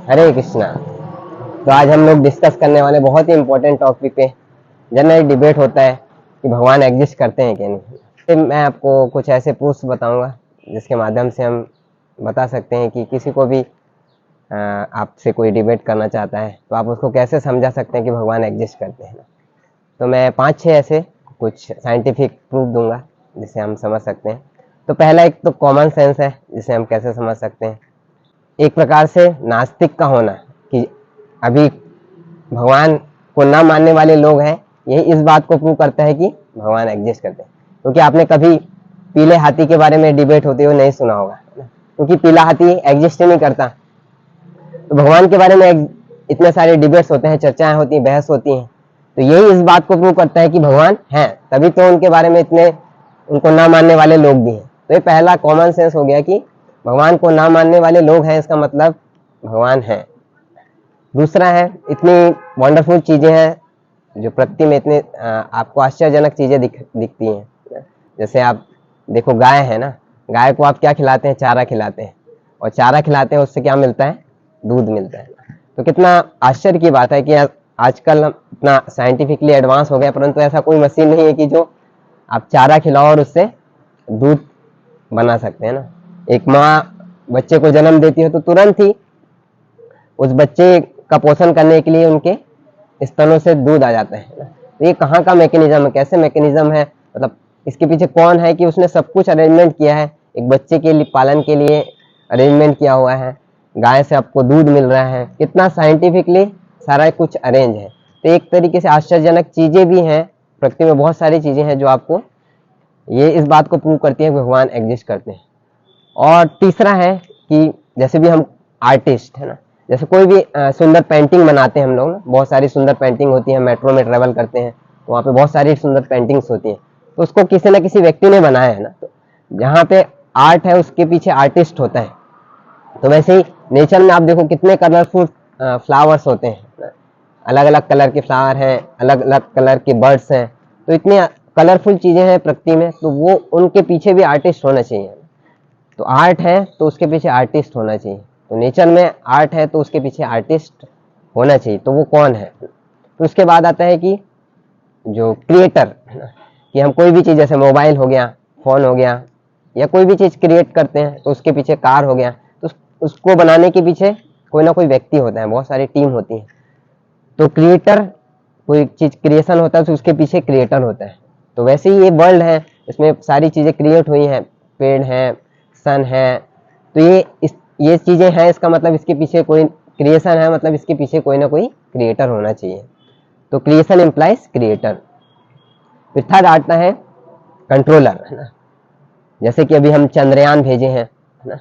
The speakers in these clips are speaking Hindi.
हरे कृष्णा। तो आज हम लोग डिस्कस करने वाले बहुत ही इम्पोर्टेंट टॉपिक पे जनरल डिबेट होता है कि भगवान एग्जिस्ट करते हैं कि नहीं। तो मैं आपको कुछ ऐसे प्रूफ्स बताऊंगा जिसके माध्यम से हम बता सकते हैं कि किसी को भी आपसे कोई डिबेट करना चाहता है तो आप उसको कैसे समझा सकते हैं कि भगवान एग्जिस्ट करते हैं। तो मैं 5-6 ऐसे कुछ साइंटिफिक प्रूफ दूंगा जिसे हम समझ सकते हैं। तो पहला एक तो कॉमन सेंस है जिसे हम कैसे समझ सकते हैं। एक प्रकार से नास्तिक का होना कि अभी भगवान को ना मानने वाले लोग हैं, यही इस बात को प्रूव करता है कि भगवान एग्जिस्ट करते हैं। क्योंकि आपने कभी पीले हाथी के बारे में डिबेट होते हुए नहीं सुना होगा, क्योंकि पीला हाथी एग्जिस्ट ही नहीं करता। तो भगवान के बारे में इतने सारे डिबेट्स होते हैं, चर्चाएं होती हैं, बहस होती हैं। तो यही इस बात को प्रूव करता है कि भगवान हैं, तभी तो उनके बारे में इतने उनको ना मानने वाले लोग भी हैं। तो ये पहला कॉमन सेंस हो गया कि भगवान को ना मानने वाले लोग हैं, इसका मतलब भगवान है। दूसरा है, इतनी वंडरफुल चीजें हैं जो प्रकृति में इतने आपको आश्चर्यजनक चीजें दिखती हैं। जैसे आप देखो, गाय है ना, गाय को आप क्या खिलाते हैं? चारा खिलाते हैं, और चारा खिलाते हैं उससे क्या मिलता है? दूध मिलता है। तो कितना आश्चर्य की बात है कि आजकल इतना साइंटिफिकली एडवांस हो गया, परंतु ऐसा कोई मशीन नहीं है कि जो आप चारा खिलाओ और उससे दूध बना सकते हैं ना। एक माँ बच्चे को जन्म देती है तो तुरंत ही उस बच्चे का पोषण करने के लिए उनके स्तनों से दूध आ जाता है ना। तो ये कहाँ का मैकेनिज्म है, कैसे मैकेनिज्म है, मतलब इसके पीछे कौन है कि उसने सब कुछ अरेंजमेंट किया है, एक बच्चे के लिए पालन के लिए अरेंजमेंट किया हुआ है, गाय से आपको दूध मिल रहा है, कितना साइंटिफिकली सारा कुछ अरेंज है। तो एक तरीके से आश्चर्यजनक चीजें भी हैं, प्रकृति में बहुत सारी चीजें हैं जो आपको ये इस बात को प्रूव करती है कि भगवान एग्जिस्ट करते हैं। और तीसरा है कि जैसे भी हम आर्टिस्ट है ना, जैसे कोई भी सुंदर पेंटिंग बनाते हैं हम लोग ना, बहुत सारी सुंदर पेंटिंग होती है, मेट्रो में ट्रेवल करते हैं तो वहाँ पे बहुत सारी सुंदर पेंटिंग्स होती हैं, तो उसको किसी ना किसी व्यक्ति ने बनाया है ना। तो जहाँ पे आर्ट है उसके पीछे आर्टिस्ट होता है। तो वैसे ही नेचर में आप देखो कितने कलरफुल फ्लावर्स होते हैं, अलग अलग कलर के फ्लावर हैं, अलग अलग कलर के बर्ड्स हैं। तो इतनी कलरफुल चीजें हैं प्रकृति में, तो वो उनके पीछे भी आर्टिस्ट होना चाहिए। तो आर्ट है तो उसके पीछे आर्टिस्ट होना चाहिए। तो नेचर में आर्ट है तो उसके पीछे आर्टिस्ट होना चाहिए। तो वो कौन है? तो उसके बाद आता है कि जो क्रिएटर है ना, कि हम कोई भी चीज़, जैसे मोबाइल हो गया, फोन हो गया, या कोई भी चीज़ क्रिएट करते हैं तो उसके पीछे कार हो गया, तो उसको बनाने के पीछे कोई ना कोई व्यक्ति होता है, बहुत सारी टीम होती है। तो क्रिएटर, कोई चीज़ क्रिएशन होता है तो उसके पीछे क्रिएटर होता है। तो वैसे ही ये वर्ल्ड है, इसमें सारी चीज़ें क्रिएट हुई हैं, पेड़ हैं, सन है, तो ये चीजें हैं, इसका मतलब इसके पीछे कोई क्रिएशन है, मतलब इसके पीछे कोई ना कोई क्रिएटर होना चाहिए। तो क्रिएशन इम्प्लाइज क्रिएटर। फिर थर्ड आता है कंट्रोलर है ना। जैसे कि अभी हम चंद्रयान भेजे हैं है ना,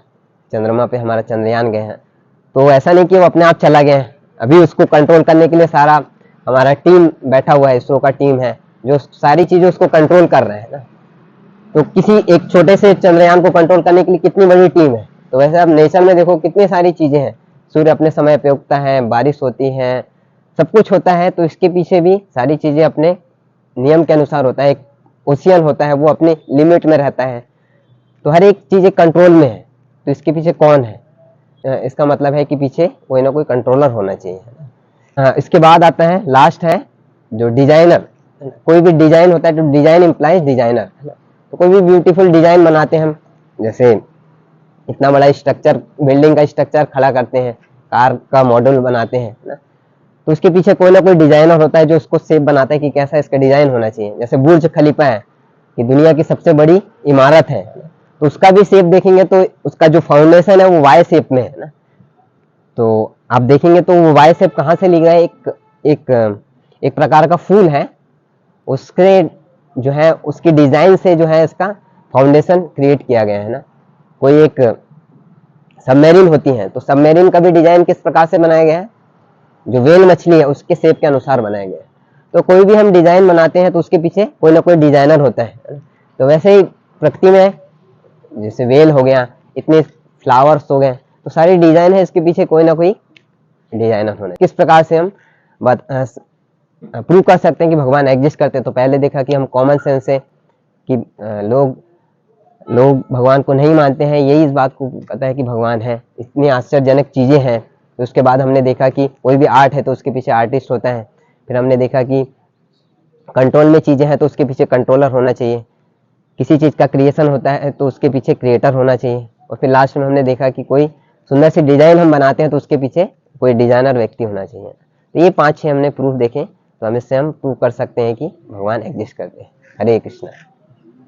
चंद्रमा पे हमारा चंद्रयान गए हैं, तो ऐसा नहीं कि वो अपने आप चला गया है, अभी उसको कंट्रोल करने के लिए सारा हमारा टीम बैठा हुआ है, इसरो का टीम है जो सारी चीजें उसको कंट्रोल कर रहे हैं ना। तो किसी एक छोटे से चंद्रयान को कंट्रोल करने के लिए कितनी बड़ी टीम है। तो वैसे आप नेचर में देखो कितनी सारी चीजें हैं, सूर्य अपने समय पे उगता है, बारिश होती है, सब कुछ होता है, तो इसके पीछे भी सारी चीजें अपने नियम के अनुसार होता है। एक ओशियन होता है, वो अपनी लिमिट में रहता है, तो हर एक चीज कंट्रोल में है। तो इसके पीछे कौन है? इसका मतलब है कि पीछे कोई ना कोई कंट्रोलर होना चाहिए। इसके बाद आता है, लास्ट है जो डिजाइनर। कोई भी डिजाइन होता है तो डिजाइन इम्प्लाइज डिजाइनर है ना। तो कोई भी ब्यूटीफुल डिजाइन बनाते हैं हम, जैसे इतना बड़ा स्ट्रक्चर, बिल्डिंग का स्ट्रक्चर खड़ा करते हैं, कार का मॉडल बनाते हैं ना, तो उसके पीछे कोई ना कोई डिजाइनर होता है जो उसको शेप बनाता है कि कैसा इसका डिजाइन होना चाहिए। जैसे बुर्ज खलीफा है, कि दुनिया की सबसे बड़ी इमारत है, तो उसका भी शेप देखेंगे तो उसका जो फाउंडेशन है वो वाई शेप में है ना। तो आप देखेंगे तो वो वाई शेप कहाँ से लिया है? एक प्रकार का फूल है, उसके जो है उसकी डिजाइन से जो है इसका फाउंडेशन क्रिएट किया गया है ना। कोई एक सबमेरीन होती है, तो सबमेरीन का भी डिजाइन किस प्रकार से बनाया गया है? जो वेल मछली है उसके शेप के अनुसार बनाया गया है। तो कोई भी हम डिजाइन बनाते हैं तो उसके पीछे कोई ना कोई डिजाइनर होता है। तो वैसे ही प्रकृति में जैसे वेल हो गया, इतने फ्लावर्स हो गए, तो सारी डिजाइन है, इसके पीछे कोई ना कोई डिजाइनर होना है। किस प्रकार से हम प्रूव कर सकते हैं कि भगवान एग्जिस्ट करते हैं? तो पहले देखा कि हम कॉमन सेंस से कि लोग भगवान को नहीं मानते हैं, यही इस बात को पता है कि भगवान है। इतनी आश्चर्यजनक चीजें हैं तो उसके बाद हमने देखा कि कोई भी आर्ट है तो उसके पीछे आर्टिस्ट होता है। फिर हमने देखा कि कंट्रोल में चीज़ें हैं तो उसके पीछे कंट्रोलर होना चाहिए। किसी चीज़ का क्रिएशन होता है तो उसके पीछे क्रिएटर होना चाहिए। और फिर लास्ट में हमने देखा कि कोई सुंदर सी डिजाइन हम बनाते हैं तो उसके पीछे कोई डिजाइनर व्यक्ति होना चाहिए। तो ये 5-6 हमने प्रूफ देखे, तो हम इससे हम प्रूव कर सकते हैं कि भगवान एग्जिस्ट करते हैं। हरे कृष्णा।